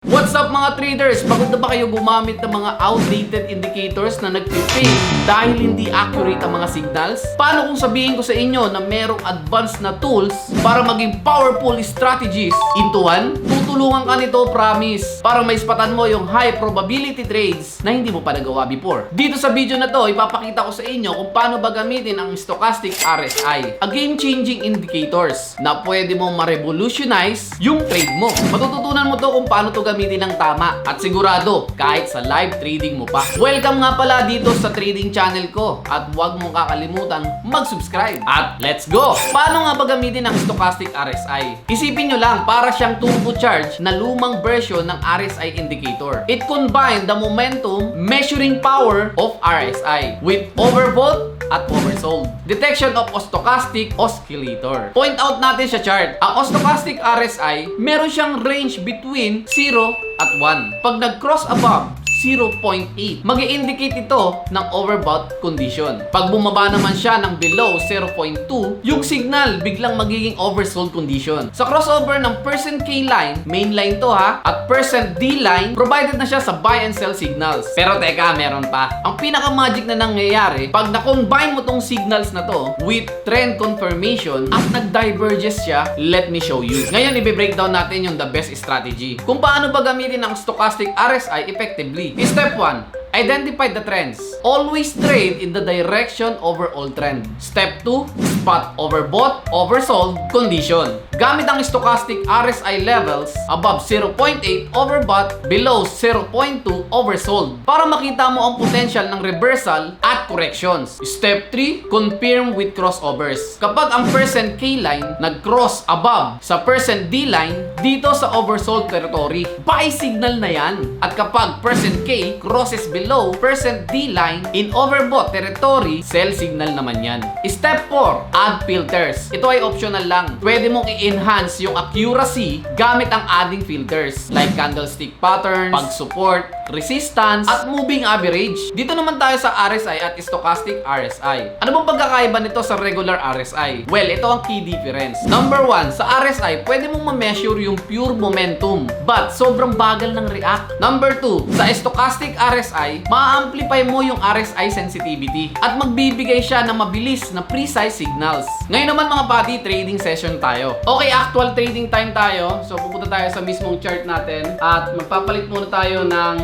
What's up mga traders? Pagod na ba kayo gumamit ng mga outdated indicators na nagpipail dahil hindi accurate ang mga signals? Paano kung sabihin ko sa inyo na merong advanced na tools para maging powerful strategies into one? Tutulungan ka nito, promise, para maispatan mo yung high probability trades na hindi mo pa nagawa before. Dito sa video na to, ipapakita ko sa inyo kung paano ba gamitin ang stochastic RSI, a game-changing indicators na pwede mong ma-revolutionize yung trade mo. Matututunan mo to kung paano to gamitin ng tama at sigurado kahit sa live trading mo pa. Welcome nga pala dito sa trading channel ko at huwag mong kakalimutan mag-subscribe. At let's go! Paano nga ba gamitin ang stochastic RSI? Isipin nyo lang, para siyang turbocharge na lumang version ng RSI indicator. It combined the momentum measuring power of RSI with overbought at oversold. Detection of stochastic oscillator. Point out natin sa chart. Ang stochastic RSI, meron siyang range between 0 at 1. Pag nag-cross above 0.8, mag-i-indicate ito ng overbought condition. Pag bumaba naman siya ng below 0.2, yung signal biglang magiging oversold condition. Sa crossover ng %K line, main line to ha, at %D line, provided na siya sa buy and sell signals. Pero teka, meron pa. Ang pinaka-magic na nangyayari, pag na-combine mo tong signals na to with trend confirmation at nag-diverges siya, let me show you. Ngayon, i-breakdown natin yung the best strategy. Kung paano ba gamitin ang stochastic RSI effectively. Step 1. Identify the trends. Always trade in the direction overall trend. Step 2. Spot overbought, oversold condition. Gamit ang stochastic RSI levels above 0.8 overbought, below 0.2 oversold para makita mo ang potential ng reversal at corrections. Step 3. Confirm with crossovers. Kapag ang %K line nag-cross above sa %D line, dito sa oversold territory, buy signal na yan. At kapag %K crosses below %D line in overbought territory, sell signal naman yan. Step 4. Add filters. Ito ay optional lang. Pwede mong i-enhance yung accuracy gamit ang adding filters like candlestick patterns, pag-support, resistance, at moving average. Dito naman tayo sa RSI at stochastic RSI. Ano bang pagkakaiba nito sa regular RSI? Well, ito ang key difference. Number 1, sa RSI, pwede mong ma-measure yung pure momentum, but sobrang bagal ng react. Number 2, sa stochastic RSI, ma-amplify mo yung RSI sensitivity at magbibigay siya ng mabilis na precise signals. Ngayon naman mga buddy, trading session tayo. Okay, actual trading time tayo. So pupunta tayo sa mismong chart natin at magpapalit muna tayo ng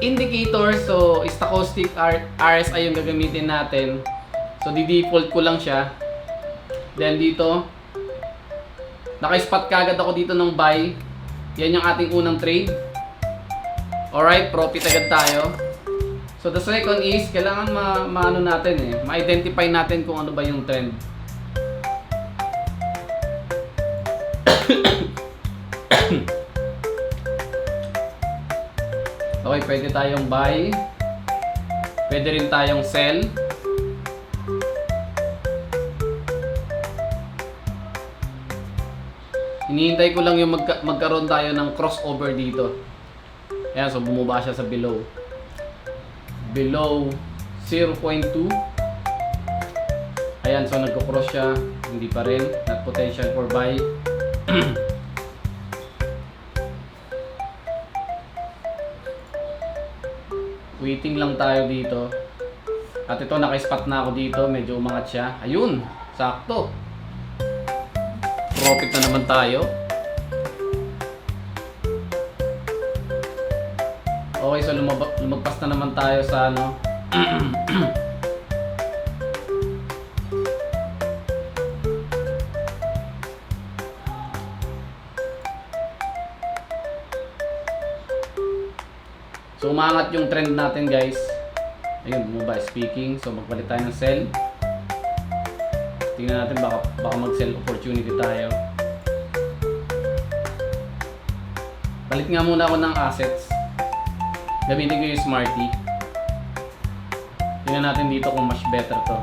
indicator. So stochastic RSI yung gagamitin natin. So di-default ko lang siya. Then dito, naka-spot kagad ako dito ng buy. Yan yung ating unang trade. Alright, profit agad tayo. So the second is, kailangan ma-ano natin ma-identify natin kung ano ba yung trend. Okay, pwede tayong buy. Pwede rin tayong sell. Hinihintay ko lang yung magkaroon tayo ng crossover dito. Ayan, so bumaba siya sa below 0.2. Ayan, so nagko-cross siya. Hindi pa rin. Not potential for buy. Waiting lang tayo dito. At ito, naka-spot na ako dito. Medyo umangat siya. Ayun, sakto. Profit na naman tayo. Okay, so lumagpas na naman tayo sa ano. So umangat yung trend natin, guys. Ayun, bumaba, speaking. So magpalit tayo ng sell. Tingnan natin, baka mag-sell opportunity tayo. Palit nga muna ako ng assets. Gamitin ko yung Smarty. Tingnan natin dito kung mas better to.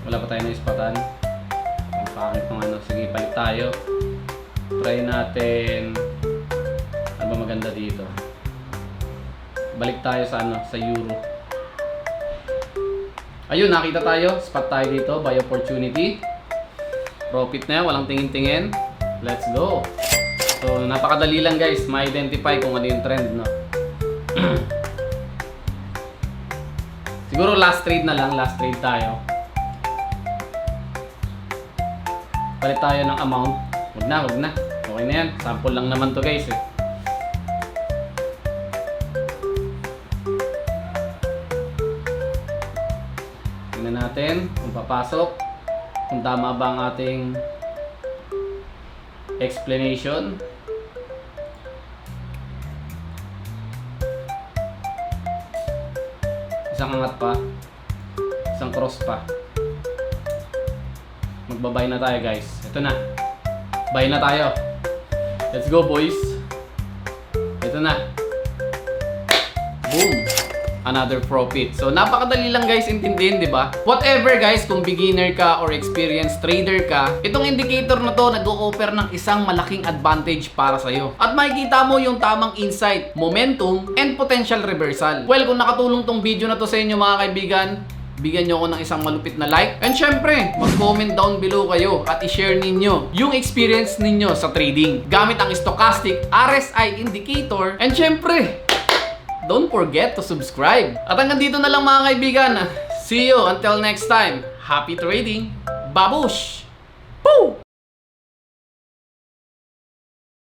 Wala pa tayo na ispatan. Ang pangit ng ano. Sige, palit tayo. Try natin. Ano ba maganda dito? Balik tayo sa sa euro. Ayun, nakita tayo. Spot tayo dito. Buy opportunity. Profit na yan. Walang tingin-tingin. Let's go. So, napakadali lang guys. Ma-identify kung ano yung trend, no? Siguro last trade na lang. Last trade tayo. Palit tayo ng amount. Wag na. Okay na yan. Sample lang naman to guys eh. Tingnan natin kung papasok. Kung tama ba ang ating explanation. Isang angat pa. Isang cross pa. Magbabay na tayo guys. Ito na. Buy na tayo. Let's go boys. Ito na. Boom. Another profit. So napakadali lang guys intindihin, di ba? Whatever guys, kung beginner ka or experienced trader ka, itong indicator na to nag-o-offer ng isang malaking advantage para sa'yo. At makikita mo yung tamang insight, momentum, and potential reversal. Well, kung nakatulong tong video na to sa inyo mga kaibigan, bigyan nyo ako ng isang malupit na like. And syempre, mag-comment down below kayo at i-share ninyo yung experience ninyo sa trading gamit ang stochastic RSI indicator. And syempre, don't forget to subscribe. At hanggang dito na lang mga kaibigan. See you until next time. Happy trading. Babush! Poo!